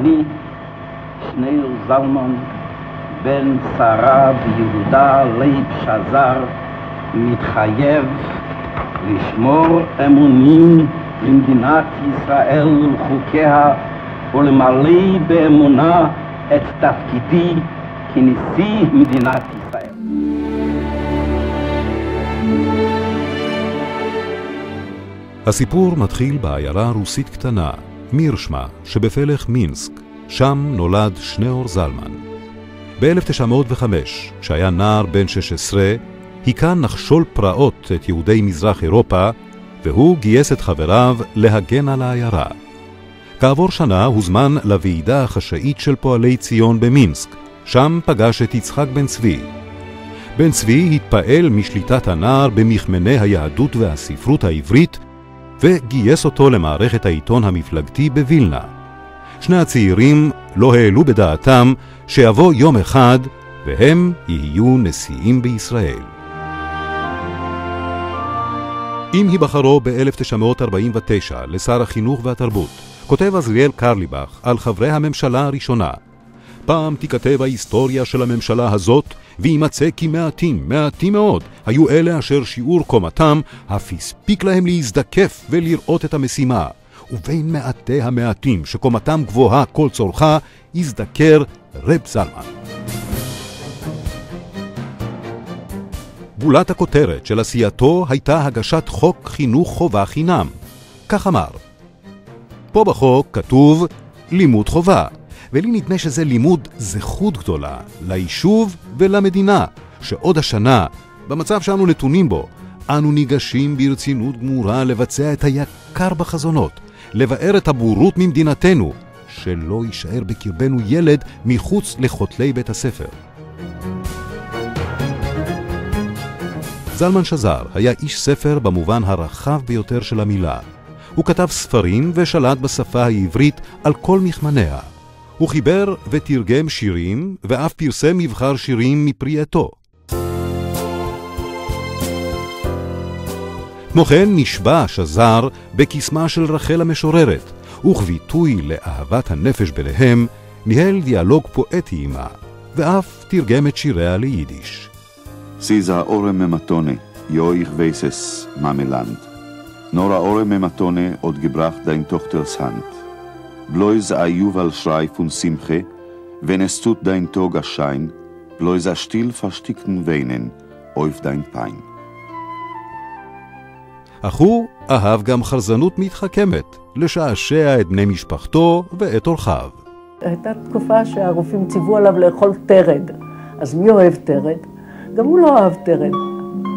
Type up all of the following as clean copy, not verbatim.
אני, שניאור זלמן, בן שרה ויהודה לייב שזר, מתחייב לשמור אמונים למדינת ישראל ולחוקיה ולמלא באמונה את תפקידי כנשיא מדינת ישראל. הסיפור מתחיל בעיירה רוסית קטנה, מירשמה, שבפלך מינסק. שם נולד שניאור זלמן. ב-1905, כשהיה נער בן 16, היכה נחשול פרעות את יהודי מזרח אירופה, והוא גייס את חבריו להגן על העיירה. כעבור שנה הוזמן לוועידה החשאית של פועלי ציון במינסק, שם פגש את יצחק בן צבי. בן צבי התפעל משליטת הנער במכמני היהדות והספרות העברית, וגייס אותו למערכת העיתון המפלגתי בווילנה. שני הצעירים לא העלו בדעתם שיבוא יום אחד והם יהיו נשיאים בישראל. עם היבחרו ב-1949 לשר החינוך והתרבות, כותב עזריאל קרליבך על חברי הממשלה הראשונה. פעם תיכתב ההיסטוריה של הממשלה הזאת, וימצא כי מעטים מאוד, היו אלה אשר שיעור קומתם אף הספיק להם להזדקף ולראות את המשימה. ובין מעטי המעטים שקומתם גבוהה כל צורכה, הזדקר רב זלמן. גולת הכותרת של עשייתו הייתה הגשת חוק חינוך חובה חינם. כך אמר. פה בחוק כתוב לימוד חובה, ולי נדמה שזה לימוד זכות גדולה ליישוב ולמדינה, שעוד השנה, במצב שאנו נתונים בו, אנו ניגשים ברצינות גמורה לבצע את היקר בחזונות, לבאר את הבורות ממדינתנו, שלא יישאר בקרבנו ילד מחוץ לחותלי בית הספר. זלמן שזר היה איש ספר במובן הרחב ביותר של המילה. הוא כתב ספרים ושלט בשפה העברית על כל מכמניה. הוא חיבר ותרגם שירים ואף פרסם מבחר שירים מפרי עטו. כמו כן נשבע שזר בקסמה של רחל המשוררת, וכביטוי לאהבת הנפש ביניהם ניהל דיאלוג פואטי עמה, ואף תרגם את שיריה ליידיש. Sisa ore mematone, jo ich weiß es, Mameland. Nora ore mematone od gebracht dein Tochters Hand. Bloß a Juval Schrei von Simche, wenn es tut dein Tog erschein, bloß a still verstickten Weinen auf dein Pein. אך הוא אהב גם חרזנות מתחכמת, לשעשע את בני משפחתו ואת אורחיו. הייתה תקופה שהרופאים ציוו עליו לאכול תרד. אז מי אוהב תרד? גם הוא לא אהב תרד.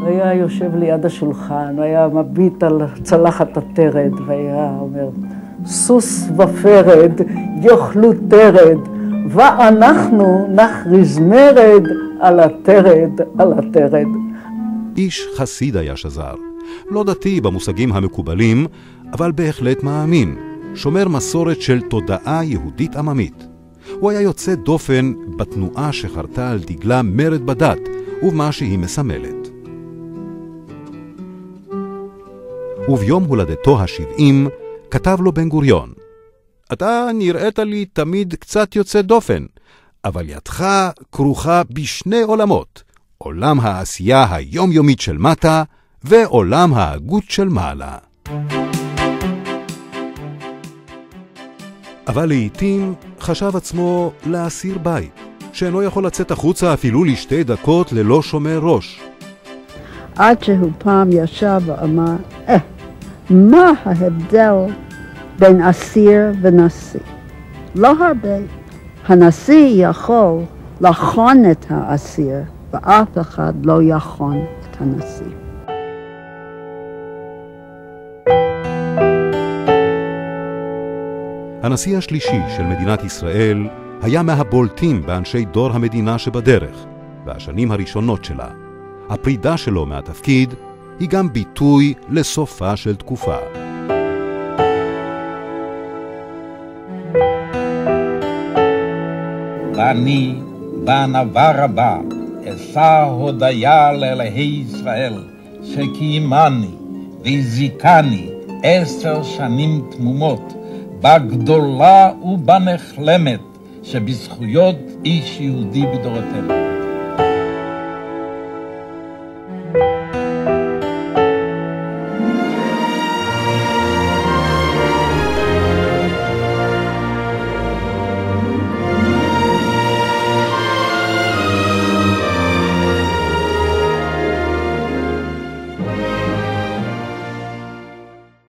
הוא היה יושב ליד השולחן, הוא היה מביט על צלחת התרד, והיה אומר, סוס ופרד יאכלו תרד, ואנחנו נחריז מרד על התרד, על התרד. איש חסיד היה שזר. לא דתי במושגים המקובלים, אבל בהחלט מאמין, שומר מסורת של תודעה יהודית עממית. הוא היה יוצא דופן בתנועה שחרתה על דגלה מרד בדת, ומה שהיא מסמלת. וביום הולדתו ה-70 כתב לו בן גוריון, אתה נראית לי תמיד קצת יוצא דופן, אבל ידך כרוכה בשני עולמות, עולם העשייה היומיומית של מטה, ועולם ההגות של מעלה. אבל לעתים חשב עצמו להסיר בית, שאינו יכול לצאת החוצה אפילו לשתי דקות ללא שומר ראש. עד שהוא פעם ישב ואמר, מה ההבדל בין אסיר ונשיא? לא הרבה. הנשיא יכול לחון את האסיר, ואף אחד לא יכון את הנשיא. הנשיא השלישי של מדינת ישראל היה מהבולטים באנשי דור המדינה שבדרך, והשנים הראשונות שלה. הפרידה שלו מהתפקיד היא גם ביטוי לסופה של תקופה. ואני בענווה רבה אשא הודיה לאלוהי ישראל שקיימני והזיקני 10 שנים תמומות בגדולה ובנחלמת שבזכויות איש יהודי בדורתנו.